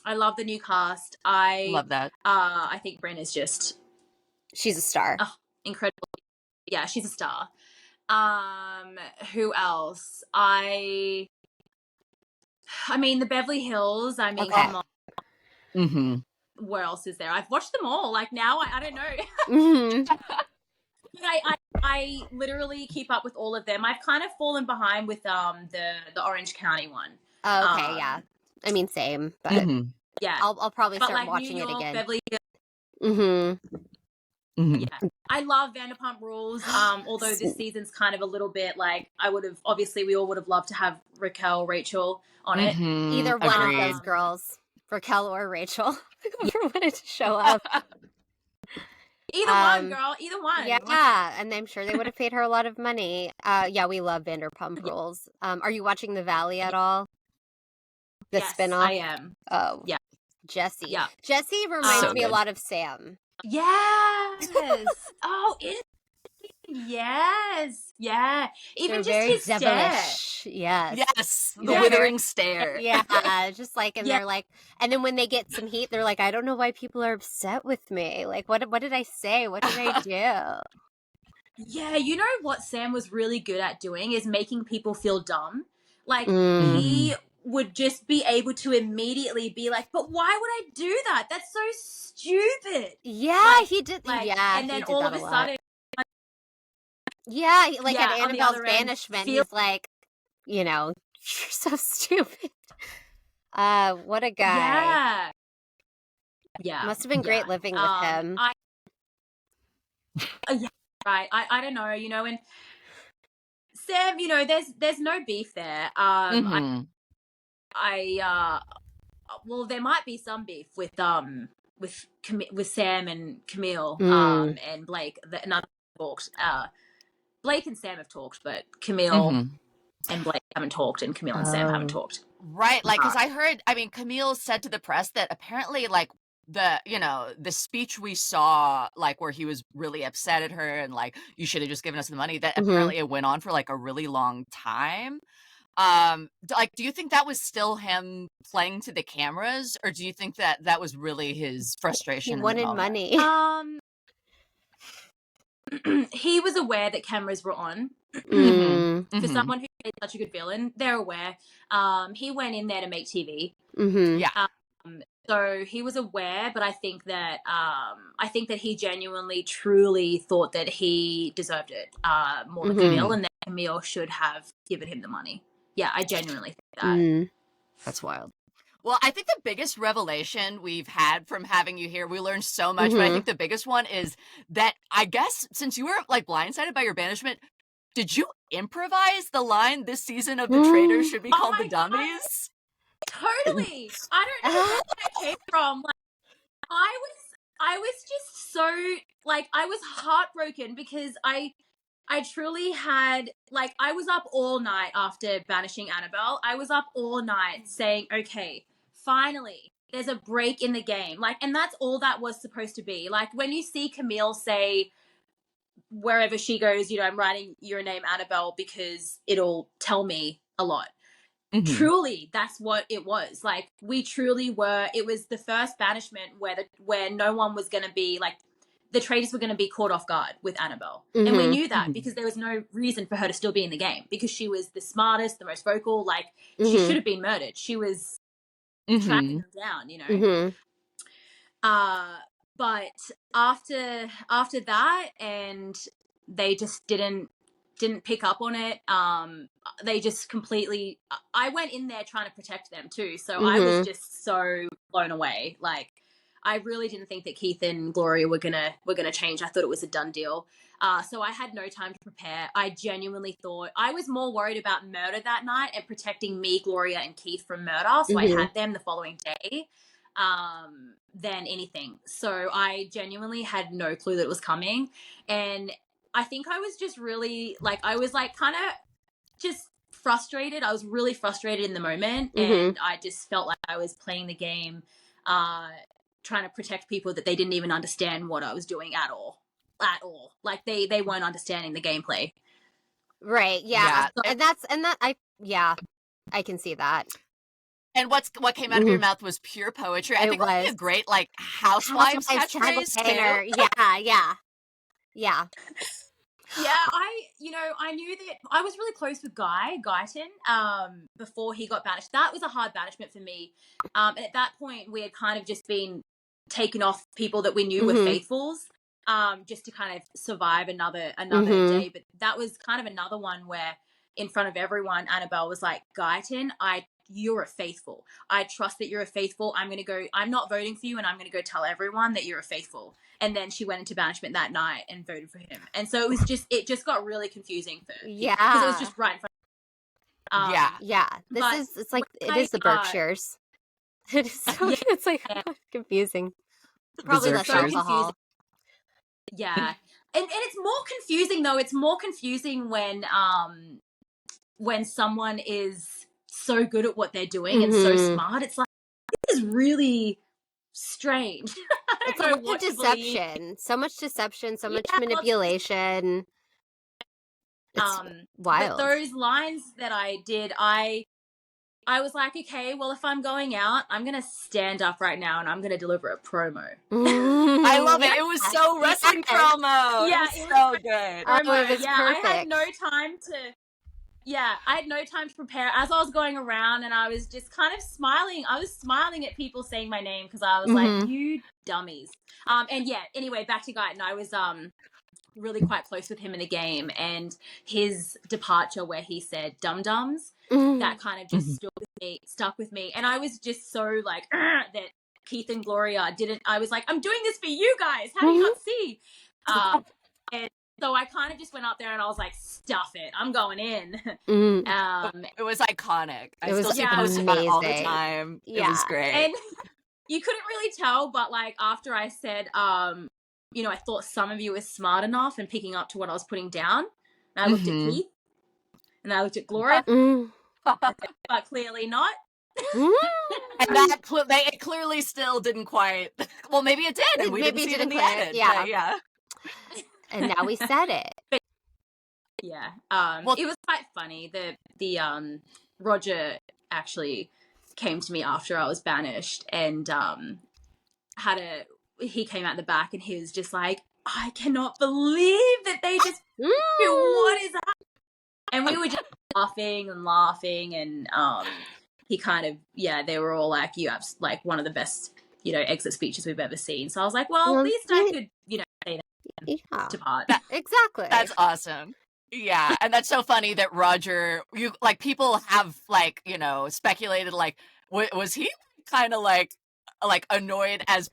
I love the new cast. Love that. I think Bryn is just she's a star. Incredible. Yeah, she's a star. Who else? I mean, the Beverly Hills. I mean, come on. Mm-hmm. Where else is there? I've watched them all. Like now, I don't know. Mm-hmm. I literally keep up with all of them. I've kind of fallen behind with the Orange County one. Oh, okay, yeah. I mean, same, but yeah, I'll probably start like watching New York, it again. Beverly Hills. Mm-hmm. Yeah, I love Vanderpump Rules. Although this season's kind of a little bit like we all would have loved to have Raquel, Rachel on it. Either one of those girls, Raquel or Rachel, whoever wanted to show up. Either one, girl. Either one. Yeah, and I'm sure they would have paid her a lot of money. Yeah, we love Vanderpump Rules. Are you watching The Valley at all? The spinoff? I am. Oh, yeah. Jesse. Yeah. Jesse reminds me a lot of Sam. Yes. Oh, yes. Yeah. Even they're just very his devilish. stare. Yes. The withering stare. Yeah. Just like, and they're like, and then when they get some heat, they're like, I don't know why people are upset with me. Like, what did I say? What did I do? Yeah. You know what Sam was really good at doing is making people feel dumb. Like he would just be able to immediately be like, but why would I do that? That's so stupid. Yeah, he did. Like, yeah, and then all of a sudden, yeah, like at Annabelle's banishment, he's like, you're so stupid. What a guy. Yeah. Must have been great living with him. Yeah, right. I don't know, and Sam, there's no beef there. Well, there might be some beef with Sam and Camille, and Blake. Another talked. Blake and Sam have talked, but Camille and Blake haven't talked, and Camille and Sam haven't talked. Right, like, because I heard, Camille said to the press that apparently, like, the speech we saw, like, where he was really upset at her and, like, you should have just given us the money, that apparently it went on for, like, a really long time. Do you think that was still him playing to the cameras, or do you think that was really his frustration? He wanted money. He was aware that cameras were on. For someone who is such a good villain, they're aware. He went in there to make TV. Yeah. So he was aware, but I think that he genuinely, truly thought that he deserved it more than Camille, and that Camille should have given him the money. Yeah, I genuinely think that. That's wild. Well, I think the biggest revelation we've had from having you here, we learned so much, but I think the biggest one is that, I guess, since you were, like, blindsided by your banishment, did you improvise the line this season of the Traitors should be called the Dummies? Totally. I don't know where that came from. Like, I was just so, like, I was heartbroken because I truly had, like, I was up all night after banishing Annabelle. I was up all night saying, okay, finally, there's a break in the game. Like, and that's all that was supposed to be. Like, when you see Camille say, wherever she goes, I'm writing your name, Annabelle, because it'll tell me a lot. Truly, that's what it was. Like, we truly were. It was the first banishment where no one was going to be, like, the traitors were going to be caught off guard with Annabelle. And we knew that because there was no reason for her to still be in the game, because she was the smartest, the most vocal. Like, she should have been murdered. She was tracking them down, But after that, and they just didn't pick up on it. They just completely, I went in there trying to protect them too. So I was just so blown away. Like, I really didn't think that Keith and Gloria were gonna change. I thought it was a done deal. So I had no time to prepare. I genuinely thought I was more worried about murder that night and protecting me, Gloria, and Keith from murder. So I had them the following day than anything. So I genuinely had no clue that it was coming. And I think I was just really, like, I was, like, kind of just frustrated. I was really frustrated in the moment. And I just felt like I was playing the game, trying to protect people that they didn't even understand what I was doing at all. at all. Like they weren't understanding the gameplay. Right. Yeah. I can see that. And what came out of your mouth was pure poetry. I think it would be a great like Housewives catchphrase too. Yeah. Yeah, I knew that I was really close with Guyton, before he got banished. That was a hard banishment for me. And at that point, we had kind of just been taken off people that we knew were faithfuls, just to kind of survive another day. But that was kind of another one where, in front of everyone, Annabelle was like, Guyton, you're a faithful. I trust that you're a faithful. I'm not voting for you, and I'm going to go tell everyone that you're a faithful. And then she went into banishment that night and voted for him. And so it just got really confusing for because it was just right in front of it is the Berkshires. It is so, it's like confusing. Probably less alcohol. Yeah. And it's more confusing though. It's more confusing when someone is so good at what they're doing and so smart. It's like, this is really strange. It's a lot of deception. So much deception, so much manipulation. It's wild. But those lines that I did, I was like, okay, well, if I'm going out, I'm going to stand up right now and I'm going to deliver a promo. I love it. It was so wrestling promo. Yeah, it was so good. It was perfect. I had no time to prepare. As I was going around and I was just kind of smiling. I was smiling at people saying my name because I was like, you dummies. Anyway, back to Guyton. I was really quite close with him in the game, and his departure where he said dum-dums, that kind of just stuck with me. And I was just so like, that Keith and Gloria didn't, I was like, I'm doing this for you guys. How do you not see? And so I kind of just went up there and I was like, stuff it. I'm going in. It was iconic. I still see posts about it all the time. Yeah. It was great. And you couldn't really tell, but like after I said, I thought some of you were smart enough and picking up to what I was putting down. And I looked at Keith and I looked at Gloria, but clearly not. And that it clearly still didn't quite. Well, maybe it did. And we didn't see it in the edit. Yeah. And now we said it. Yeah. It was quite funny. The Roger actually came to me after I was banished and he came out the back and he was just like, I cannot believe that they just what is that? And we were just laughing and he kind of they were all like, you have like one of the best exit speeches we've ever seen. So I was like, well, at least I could say that to part. Exactly. That's awesome. Yeah, and that's so funny that Roger, people have speculated was he kind of like annoyed as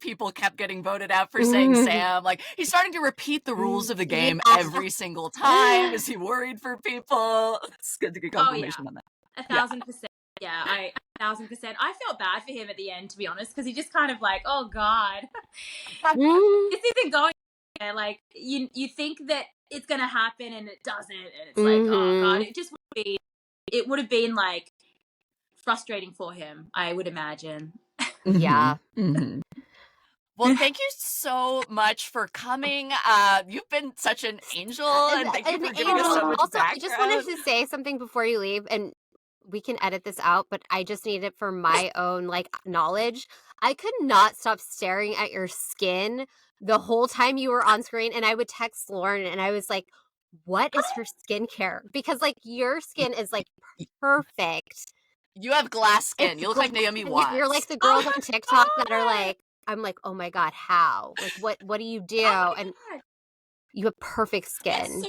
people kept getting voted out for saying Sam? He's starting to repeat the rules of the game every single time. Is he worried for people? It's good to get confirmation on that. 1,000%. Yeah, 1,000%. I felt bad for him at the end, to be honest, because he just kind of like, oh God, this isn't going there. Like you think that it's gonna happen and it doesn't, and it's like, oh God, it would have been like frustrating for him, I would imagine. Yeah. Well, thank you so much for coming. You've been such an angel, and thank you for giving us so much background. I just wanted to say something before you leave, and we can edit this out, but I just need it for my own knowledge. I could not stop staring at your skin the whole time you were on screen, and I would text Lauren, and I was like, what is her skincare? Because your skin is perfect. You have glass skin. You look like Naomi Watts. You're like the girls on TikTok that are like, I'm like, oh my God, how? What do you do? And you have perfect skin.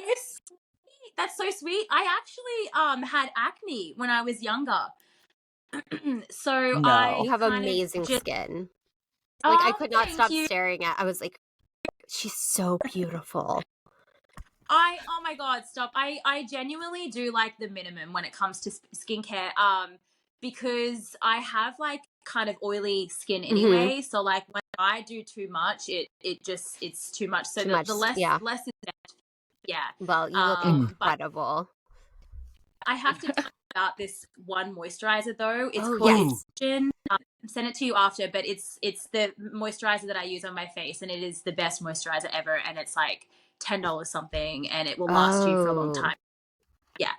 That's so sweet. I actually had acne when I was younger. So you have amazing skin. I could not stop staring at. I was like, she's so beautiful. Oh my God, stop. I genuinely do like the minimum when it comes to skincare. Because I have kind of oily skin anyway. So when I do too much, it's too much. So the less is better. Yeah. Well, you look incredible. I have to tell about this one moisturizer though. It's called yes. send it to you after, but it's the moisturizer that I use on my face, and it is the best moisturizer ever, and it's like $10 something, and it will last you for a long time. Yeah.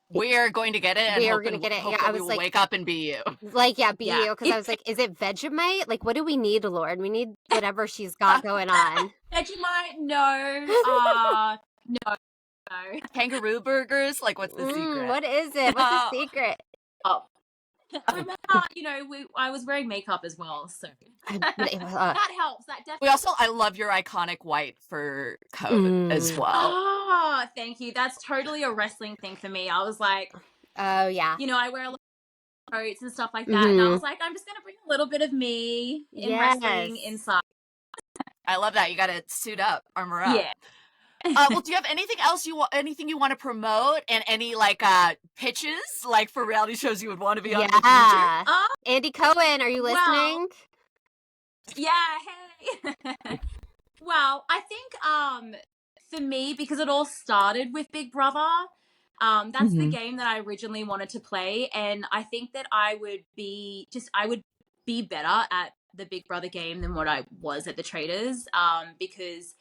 We're going to get it, and we are hope, going to get it. hope Yeah, that I we was will like, wake up and be you. Like, yeah, be you. Because I was like, is it Vegemite? Like, what do we need, Lord? We need whatever she's got going on. Vegemite? No. No. Kangaroo burgers? Like, what's the secret? What is it? What's the secret? Oh. Remember, you know, I was wearing makeup as well, so that helps. That definitely. I love your iconic white fur coat as well. Oh, thank you. That's totally a wrestling thing for me. I was like, oh yeah, you know, I wear a lot of coats and stuff like that, and I was like, I'm just gonna bring a little bit of me in wrestling inside. I love that. You got to suit up, armor up. Yeah. Well, do you have anything else you want to promote, and any like pitches like for reality shows you would want to be on in the future? Andy Cohen, are you listening? Hey. Well, I think for me, because it all started with Big Brother, that's the game that I originally wanted to play, and I think that I would be better at the Big Brother game than what I was at the Traitors, because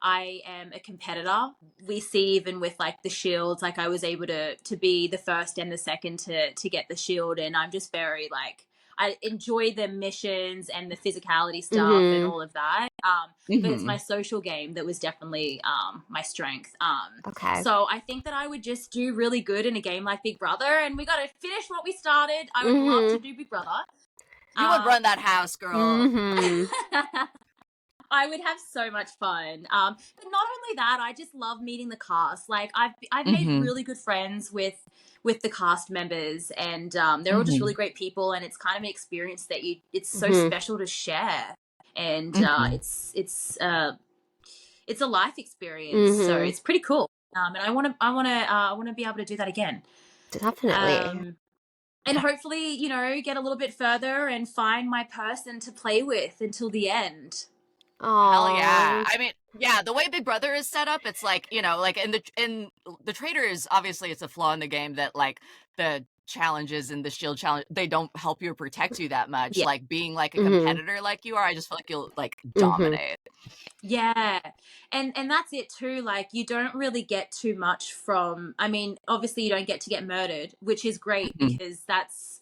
I am a competitor. We see even with like the shields, like I was able to be the first and the second to get the shield, and I'm just very like, I enjoy the missions and the physicality stuff and all of that. But it's my social game that was definitely my strength. So I think that I would just do really good in a game like Big Brother, and we got to finish what we started. I would love to do Big Brother. You would run that house, girl. I would have so much fun. But not only that, I just love meeting the cast. Like I've made really good friends with the cast members, and they're all just really great people, and it's kind of an experience that it's so special to share, and it's a life experience, so it's pretty cool. And I want to be able to do that again. Definitely. And hopefully, you know, get a little bit further and find my person to play with until the end. Hell yeah. I mean, yeah, the way Big Brother is set up, it's like, you know, like in the Traitors, obviously it's a flaw in the game that like the challenges and the shield challenge, they don't help you or protect you that much. Like being like a competitor like you are, I just feel like you'll like dominate. Yeah. And that's it too. Like you don't really get too much from, I mean, obviously you don't get to get murdered, which is great because that's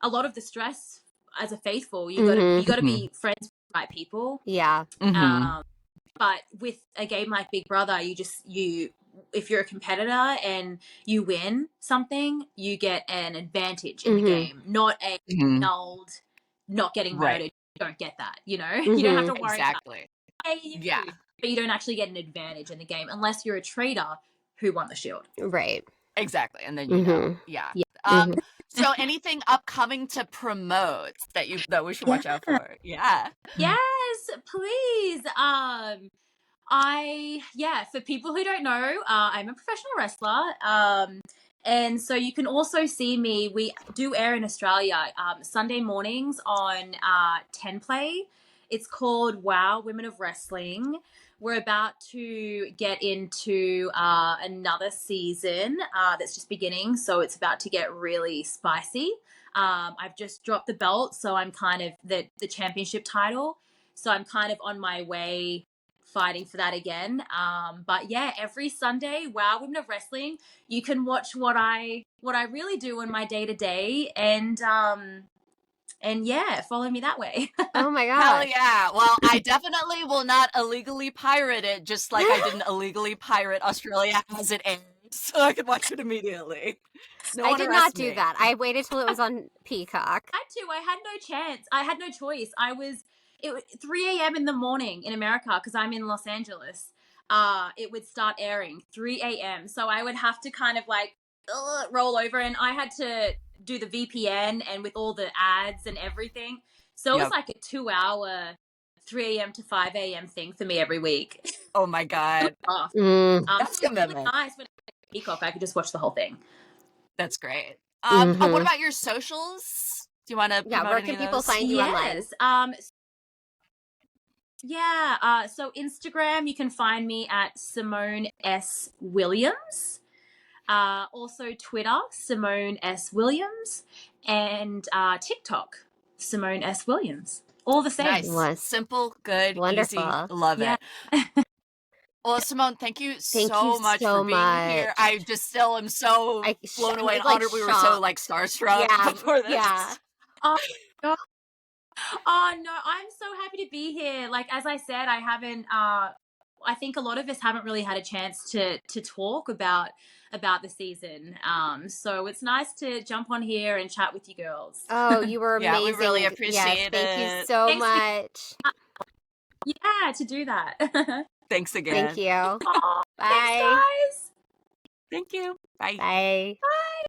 a lot of the stress as a faithful. You gotta be friends with the right people. Yeah. But with a game like Big Brother, if you're a competitor and you win something, you get an advantage in the game, not a nulled, not getting murdered. You don't get that, you know? You don't have to worry about it. Yeah. But you don't actually get an advantage in the game unless you're a traitor who won the shield. Right. Exactly. And then you know. Yeah. So anything upcoming to promote that we should watch out for? Yeah. Yes, please. For people who don't know, I'm a professional wrestler. And so you can also see me. We do air in Australia Sunday mornings on 10 Play. It's called Wow Women of Wrestling. We're about to get into another season that's just beginning, so it's about to get really spicy. I've just dropped the belt, so I'm kind of the championship title. So I'm kind of on my way fighting for that again. But yeah, every Sunday, Wow Women of Wrestling, you can watch what I really do in my day-to-day, and yeah, follow me that way. Oh my god. Hell yeah. Well, I definitely will not illegally pirate it, just like I didn't illegally pirate Australia as it aired, so I could watch it immediately. I did not do that. I waited till it was on Peacock. I had no chance. I had no choice. It was 3 a.m. in the morning in America because I'm in Los Angeles. It would start airing 3 a.m. So I would have to kind of like roll over, and I had to do the VPN and with all the ads and everything. So it was like a 2-hour 3 a.m. to 5 a.m. thing for me every week. Oh my god. That's commitment. Really nice when Peacock, I could just watch the whole thing. That's great. What about your socials? Do you want to promote where can people find you online? So Instagram, you can find me at Simone S. Williams. Also Twitter, Simone S. Williams, and TikTok, Simone S. Williams. All the same. Nice. Simple, good, Wonderful. easy. Love it. Well, Simone, thank you so much for being here. I just still am so blown away and honored. We were so starstruck before this. Yeah. Oh, no, I'm so happy to be here. Like, as I said, I haven't, I think a lot of us haven't really had a chance to talk about the season. So it's nice to jump on here and chat with you girls. Oh, you were amazing. Yeah, we really appreciate it. Thank you so much. Yeah, to do that. Thanks again. Thank you. Bye. Bye. Thanks, guys. Thank you. Bye. Bye.